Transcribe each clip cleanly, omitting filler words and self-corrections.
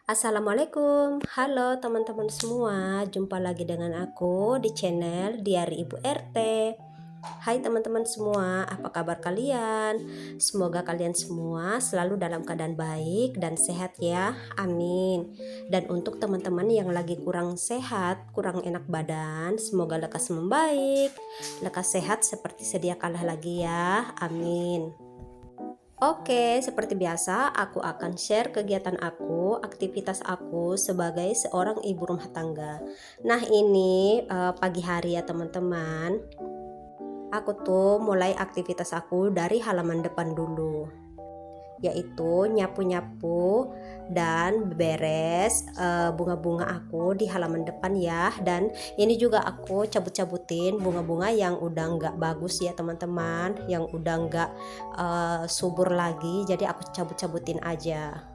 Assalamualaikum, halo teman-teman semua, jumpa lagi dengan aku di channel Diari Ibu RT. Hai teman-teman semua, apa kabar kalian? Semoga kalian semua selalu dalam keadaan baik dan sehat ya, amin. Dan untuk teman-teman yang lagi kurang sehat, kurang enak badan, semoga lekas membaik, lekas sehat seperti sedia kala lagi ya, amin. Oke, seperti biasa, aku akan share kegiatan aku, aktivitas aku sebagai seorang ibu rumah tangga. Nah, ini pagi hari ya, teman-teman. Aku tuh mulai aktivitas aku dari halaman depan dulu, yaitu nyapu-nyapu dan beres bunga-bunga aku di halaman depan ya. Dan ini juga aku cabut-cabutin bunga-bunga yang udah nggak bagus ya teman-teman, yang udah nggak subur lagi, jadi aku cabut-cabutin aja.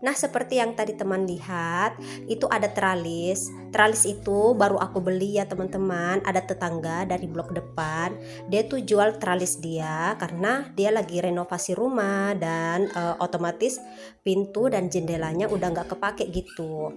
Nah, seperti yang tadi teman lihat, itu ada teralis. Teralis itu baru aku beli ya teman-teman. Ada tetangga dari blok depan, dia tuh jual teralis dia karena dia lagi renovasi rumah dan otomatis pintu dan jendelanya udah nggak kepake gitu.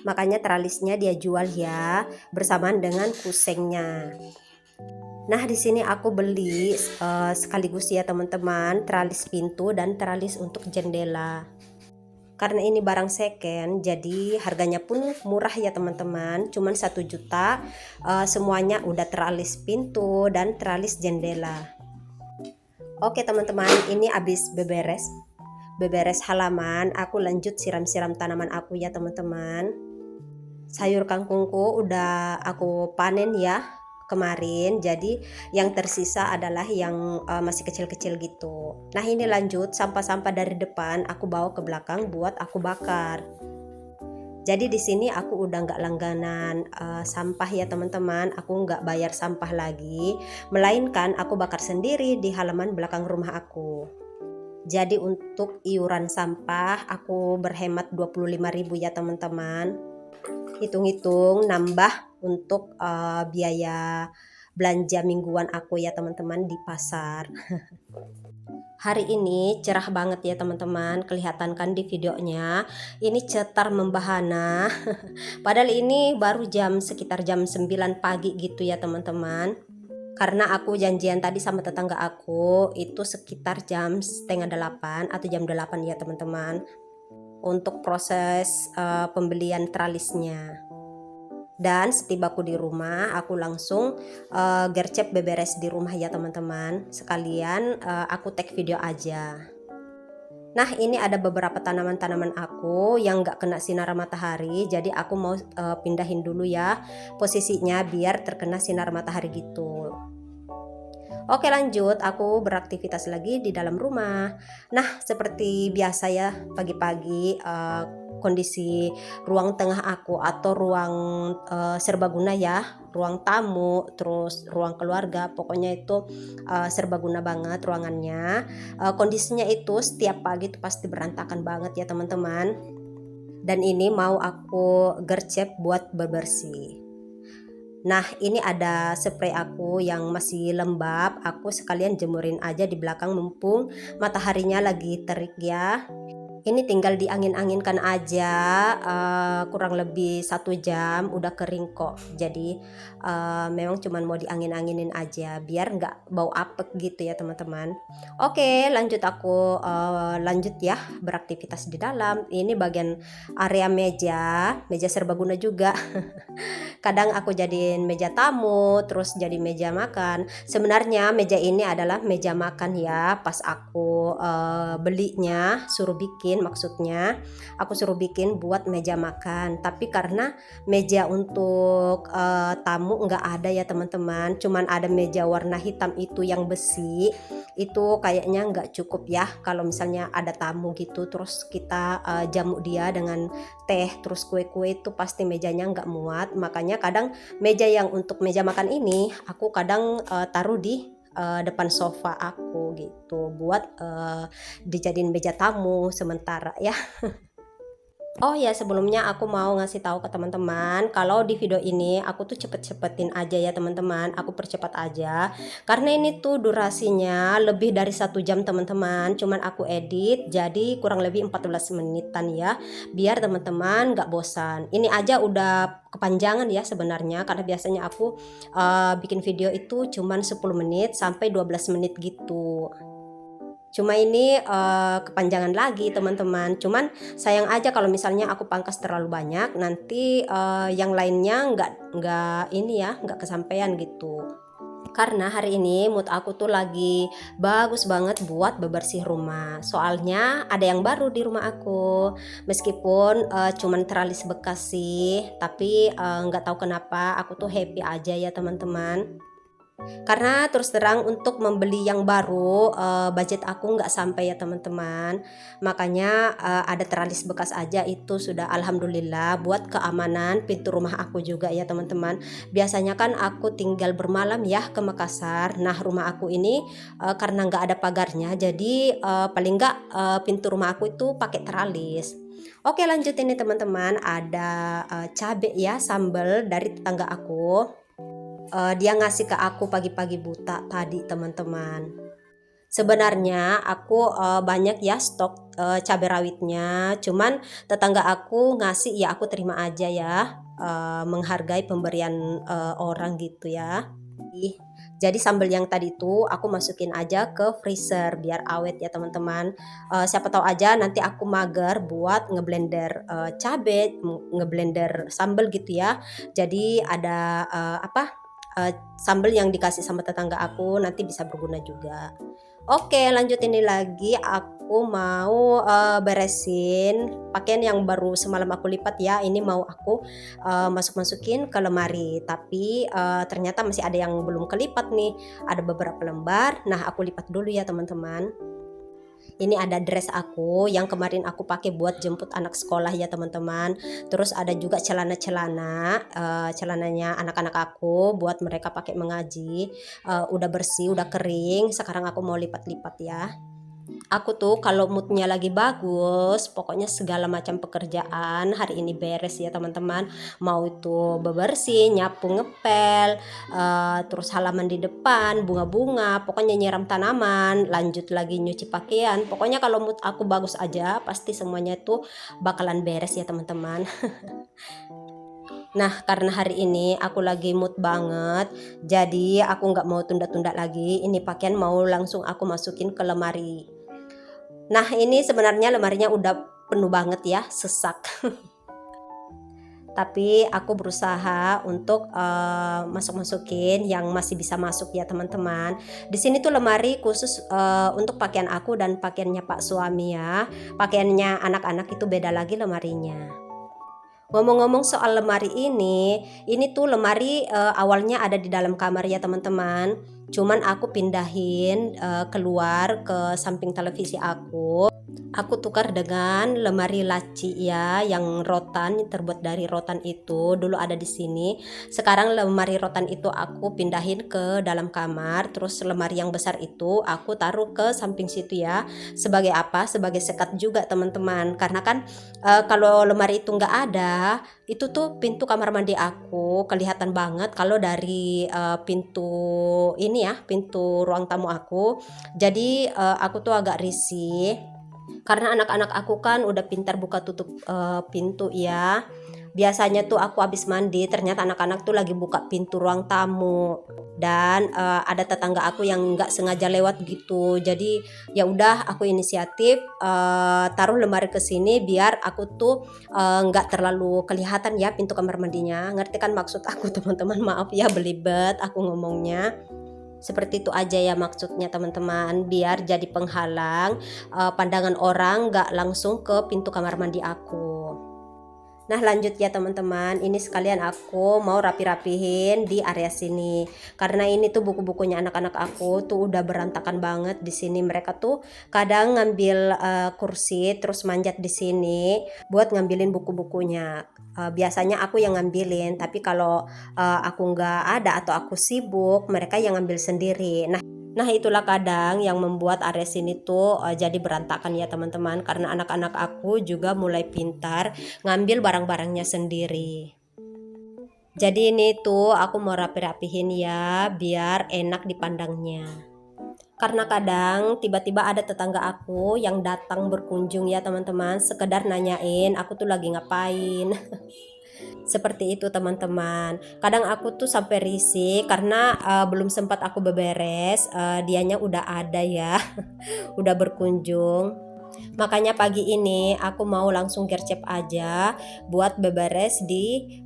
Makanya teralisnya dia jual ya, bersamaan dengan kusengnya. Nah, di sini aku beli sekaligus ya teman-teman, teralis pintu dan teralis untuk jendela. Karena ini barang second, jadi harganya pun murah ya teman-teman, cuman 1 juta. Semuanya udah teralis pintu dan teralis jendela. Oke teman-teman, ini habis beberes halaman, aku lanjut siram-siram tanaman aku ya teman-teman. Sayur kangkungku udah aku panen ya kemarin, jadi yang tersisa adalah yang masih kecil-kecil gitu. Nah, ini lanjut sampah-sampah dari depan aku bawa ke belakang buat aku bakar. Jadi di sini aku udah nggak langganan sampah ya teman-teman, aku nggak bayar sampah lagi, melainkan aku bakar sendiri di halaman belakang rumah aku. Jadi untuk iuran sampah aku berhemat 25.000 ya teman-teman. Hitung-hitung nambah untuk biaya belanja mingguan aku ya teman-teman di pasar. Hari ini cerah banget ya teman-teman, kelihatan kan di videonya, ini cetar membahana. Padahal ini baru sekitar jam 9 pagi gitu ya teman-teman, karena aku janjian tadi sama tetangga aku itu sekitar jam setengah 8 atau jam 8 ya teman-teman, untuk proses pembelian tralisnya. Dan setibaku di rumah aku langsung gercep beberes di rumah ya teman-teman, sekalian aku tag video aja. Nah, ini ada beberapa tanaman-tanaman aku yang gak kena sinar matahari, jadi aku mau pindahin dulu ya posisinya biar terkena sinar matahari gitu. Oke, lanjut, aku beraktivitas lagi di dalam rumah. Nah, seperti biasa ya, pagi-pagi kondisi ruang tengah aku atau ruang serbaguna ya, ruang tamu, terus ruang keluarga, pokoknya itu serbaguna banget ruangannya. Kondisinya itu setiap pagi itu pasti berantakan banget ya teman-teman. Dan ini mau aku gercep buat bebersih. Nah, ini ada spray aku yang masih lembab, aku sekalian jemurin aja di belakang mumpung mataharinya lagi terik ya. Ini tinggal diangin-anginkan aja, kurang lebih 1 jam udah kering kok. Jadi memang cuman mau diangin-anginin aja biar nggak bau apek gitu ya teman-teman. Oke, lanjut aku lanjut ya beraktivitas di dalam. Ini bagian area meja serbaguna juga. Kadang aku jadiin meja tamu, terus jadi meja makan. Sebenarnya meja ini adalah meja makan ya, pas aku belinya suruh bikin, maksudnya aku suruh bikin buat meja makan. Tapi karena meja untuk tamu nggak ada ya teman-teman, cuman ada meja warna hitam itu yang besi, itu kayaknya nggak cukup ya kalau misalnya ada tamu gitu terus kita jamu dia dengan teh terus kue-kue, itu pasti mejanya nggak muat. Makanya kadang meja yang untuk meja makan ini aku kadang taruh di depan sofa aku gitu buat dijadiin meja tamu sementara ya. Oh ya, sebelumnya aku mau ngasih tahu ke teman-teman kalau di video ini aku tuh cepet-cepetin aja ya teman-teman, aku percepat aja karena ini tuh durasinya lebih dari 1 jam teman-teman, cuman aku edit jadi kurang lebih 14 menitan ya, biar teman-teman nggak bosan. Ini aja udah kepanjangan ya sebenarnya, karena biasanya aku bikin video itu cuman 10 menit sampai 12 menit gitu. Cuma ini kepanjangan lagi teman-teman, cuman sayang aja kalau misalnya aku pangkas terlalu banyak, nanti yang lainnya nggak ini ya, nggak kesampaian gitu. Karena hari ini mood aku tuh lagi bagus banget buat bebersih rumah. Soalnya ada yang baru di rumah aku. Meskipun cuman teralis bekas sih, tapi nggak tahu kenapa aku tuh happy aja ya teman-teman. Karena terus terang untuk membeli yang baru, budget aku nggak sampai ya teman-teman. Makanya, ada teralis bekas aja itu sudah alhamdulillah buat keamanan pintu rumah aku juga ya teman-teman. Biasanya kan aku tinggal bermalam ya ke Makassar. Nah rumah aku ini, karena nggak ada pagarnya jadi, paling nggak, pintu rumah aku itu pakai teralis. Oke lanjut ini teman-teman, ada, cabe ya, sambal dari tetangga aku. Dia ngasih ke aku pagi-pagi buta tadi teman-teman. Sebenarnya aku banyak ya stok cabai rawitnya, cuman tetangga aku ngasih ya aku terima aja ya, menghargai pemberian orang gitu ya. Ih, jadi sambal yang tadi itu aku masukin aja ke freezer biar awet ya teman-teman. Siapa tahu aja nanti aku mager buat ngeblender cabai, ngeblender sambal gitu ya. Jadi ada sambal yang dikasih sama tetangga aku nanti bisa berguna juga. Oke, lanjut ini lagi aku mau beresin pakaian yang baru semalam aku lipat ya. Ini mau aku masukin ke lemari, tapi ternyata masih ada yang belum kelipat nih. Ada beberapa lembar. Nah, aku lipat dulu ya teman-teman. Ini ada dress aku yang kemarin aku pakai buat jemput anak sekolah ya teman-teman. Terus ada juga celana-celana, celananya anak-anak aku buat mereka pakai mengaji. Udah bersih, udah kering. Sekarang aku mau lipat-lipat ya. Aku tuh kalau moodnya lagi bagus, pokoknya segala macam pekerjaan hari ini beres ya teman-teman. Mau itu bebersih, nyapu, ngepel, terus halaman di depan, bunga-bunga, pokoknya nyiram tanaman, lanjut lagi nyuci pakaian. Pokoknya kalau mood aku bagus aja, pasti semuanya itu bakalan beres ya teman-teman. Nah, karena hari ini aku lagi mood banget, jadi aku nggak mau tunda-tunda lagi. Ini pakaian mau langsung aku masukin ke lemari. Nah, ini sebenarnya lemarinya udah penuh banget ya, sesak. Tapi aku berusaha untuk masuk-masukin yang masih bisa masuk ya teman-teman. Di sini tuh lemari khusus untuk pakaian aku dan pakaiannya Pak suami ya. Pakaiannya anak-anak itu beda lagi lemarinya. Ngomong-ngomong soal lemari ini tuh lemari awalnya ada di dalam kamar ya teman-teman. Cuman aku pindahin keluar ke samping televisi aku. Aku tukar dengan lemari laci ya, yang rotan, terbuat dari rotan itu. Dulu ada di sini. Sekarang lemari rotan itu aku pindahin ke dalam kamar. Terus lemari yang besar itu aku taruh ke samping situ ya. Sebagai apa? Sebagai sekat juga teman-teman. Karena kan kalau lemari itu nggak ada, itu tuh pintu kamar mandi aku kelihatan banget kalau dari pintu ini ya, pintu ruang tamu aku. Jadi aku tuh agak risih karena anak-anak aku kan udah pintar buka tutup pintu ya. Biasanya tuh aku habis mandi ternyata anak-anak tuh lagi buka pintu ruang tamu dan ada tetangga aku yang nggak sengaja lewat gitu. Jadi ya udah aku inisiatif taruh lemari ke sini biar aku tuh nggak terlalu kelihatan ya pintu kamar mandinya. Ngerti kan maksud aku teman-teman? Maaf ya belibet aku ngomongnya. Seperti itu aja ya maksudnya teman-teman, biar jadi penghalang pandangan orang nggak langsung ke pintu kamar mandi aku. Nah lanjut ya teman-teman, ini sekalian aku mau rapi-rapihin di area sini. Karena ini tuh buku-bukunya anak-anak aku tuh udah berantakan banget di sini. Mereka tuh kadang ngambil kursi terus manjat di sini buat ngambilin buku-bukunya. Biasanya aku yang ngambilin, tapi kalau aku nggak ada atau aku sibuk, mereka yang ngambil sendiri. Nah Nah, itulah kadang yang membuat area sini tuh jadi berantakan ya teman-teman, karena anak-anak aku juga mulai pintar ngambil barang-barangnya sendiri. Jadi ini tuh aku mau rapi-rapihin ya biar enak dipandangnya. Karena kadang tiba-tiba ada tetangga aku yang datang berkunjung ya teman-teman, sekedar nanyain aku tuh lagi ngapain. Seperti itu teman-teman. Kadang aku tuh sampai risih karena belum sempat aku beberes, dianya udah ada ya, udah berkunjung. Makanya pagi ini aku mau langsung gercep aja buat beberes di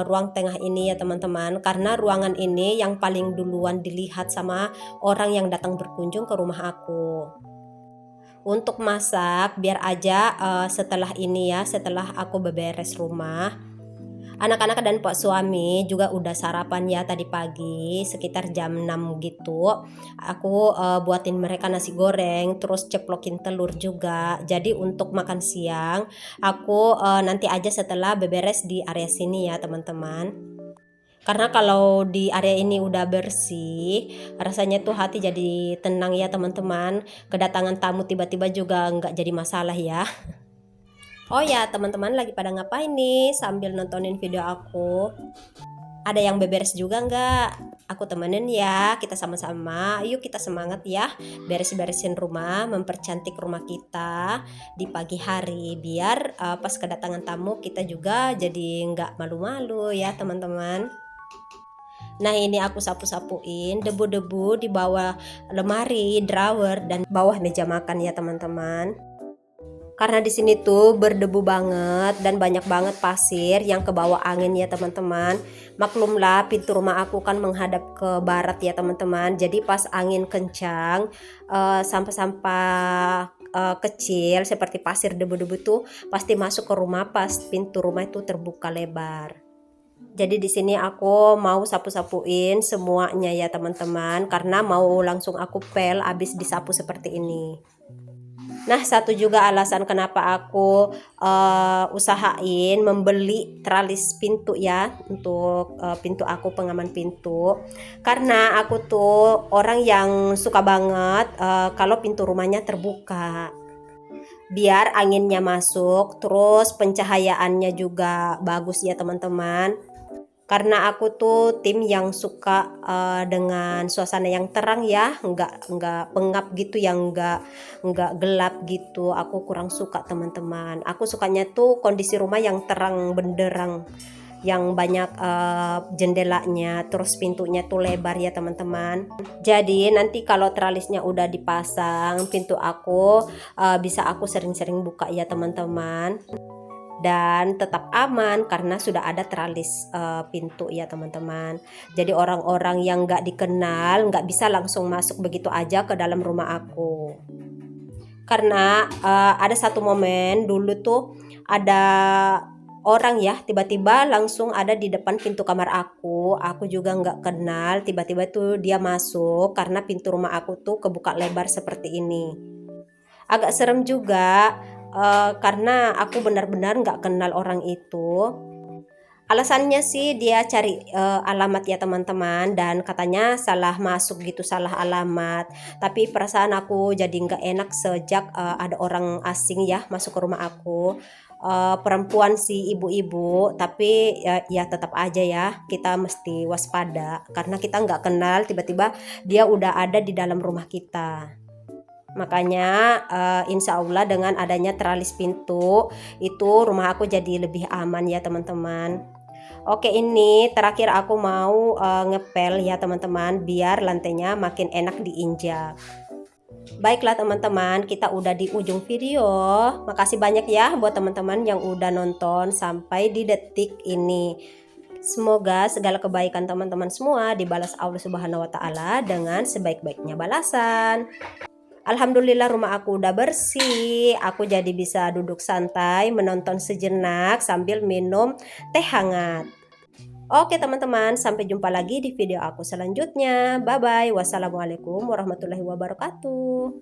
ruang tengah ini ya teman-teman, karena ruangan ini yang paling duluan dilihat sama orang yang datang berkunjung ke rumah aku. Untuk masak biar aja setelah ini ya, setelah aku beberes rumah. Anak-anak dan pak suami juga udah sarapan ya tadi pagi sekitar jam 6 gitu. Aku buatin mereka nasi goreng terus ceplokin telur juga. Jadi untuk makan siang aku nanti aja setelah beberes di area sini ya teman-teman. Karena kalau di area ini udah bersih, rasanya tuh hati jadi tenang ya teman-teman. Kedatangan tamu tiba-tiba juga nggak jadi masalah ya. Oh ya, teman-teman lagi pada ngapain nih sambil nontonin video aku? Ada yang beberes juga nggak? Aku temenin ya, kita sama-sama. Yuk kita semangat ya, beres-beresin rumah, mempercantik rumah kita di pagi hari. Biar pas kedatangan tamu kita juga jadi nggak malu-malu ya teman-teman. Nah ini aku sapu-sapuin debu-debu di bawah lemari, drawer, dan bawah meja makan ya teman-teman. Karena di sini tuh berdebu banget dan banyak banget pasir yang kebawa angin ya teman-teman. Maklumlah pintu rumah aku kan menghadap ke barat ya teman-teman. Jadi pas angin kencang, sampah-sampah kecil seperti pasir debu-debu tuh pasti masuk ke rumah pas pintu rumah itu terbuka lebar. Jadi di sini aku mau sapu-sapuin semuanya ya teman-teman, karena mau langsung aku pel abis disapu seperti ini. Nah, satu juga alasan kenapa aku usahain membeli tralis pintu ya untuk pintu aku, pengaman pintu. Karena aku tuh orang yang suka banget kalau pintu rumahnya terbuka. Biar anginnya masuk, terus pencahayaannya juga bagus ya teman-teman. Karena aku tuh tim yang suka dengan suasana yang terang ya, nggak pengap gitu, yang nggak gelap gitu. Aku kurang suka teman-teman. Aku sukanya tuh kondisi rumah yang terang benderang, yang banyak jendelanya, terus pintunya tuh lebar ya teman-teman. Jadi nanti kalau tralisnya udah dipasang, pintu aku bisa aku sering-sering buka ya teman-teman. Dan tetap aman karena sudah ada teralis pintu ya teman-teman. Jadi orang-orang yang nggak dikenal nggak bisa langsung masuk begitu aja ke dalam rumah aku. Karena ada satu momen dulu tuh ada orang ya tiba-tiba langsung ada di depan pintu kamar aku juga nggak kenal, tiba-tiba tuh dia masuk karena pintu rumah aku tuh kebuka lebar seperti ini. Agak serem juga karena aku benar-benar nggak kenal orang itu. Alasannya sih dia cari alamat ya teman-teman, dan katanya salah masuk gitu, salah alamat. Tapi perasaan aku jadi nggak enak sejak ada orang asing ya masuk ke rumah aku. Perempuan sih, ibu-ibu, tapi ya tetap aja ya kita mesti waspada karena kita nggak kenal, tiba-tiba dia udah ada di dalam rumah kita. Makanya insya Allah dengan adanya teralis pintu itu rumah aku jadi lebih aman ya teman-teman. Oke, ini terakhir aku mau ngepel ya teman-teman biar lantainya makin enak diinjak. Baiklah teman-teman, kita udah di ujung video. Makasih banyak ya buat teman-teman yang udah nonton sampai di detik ini. Semoga segala kebaikan teman-teman semua dibalas Allah Subhanahu wa taala dengan sebaik-baiknya balasan. Alhamdulillah rumah aku udah bersih. Aku jadi bisa duduk santai menonton sejenak sambil minum teh hangat. Oke teman-teman, sampai jumpa lagi di video aku selanjutnya. Bye bye. Wassalamualaikum warahmatullahi wabarakatuh.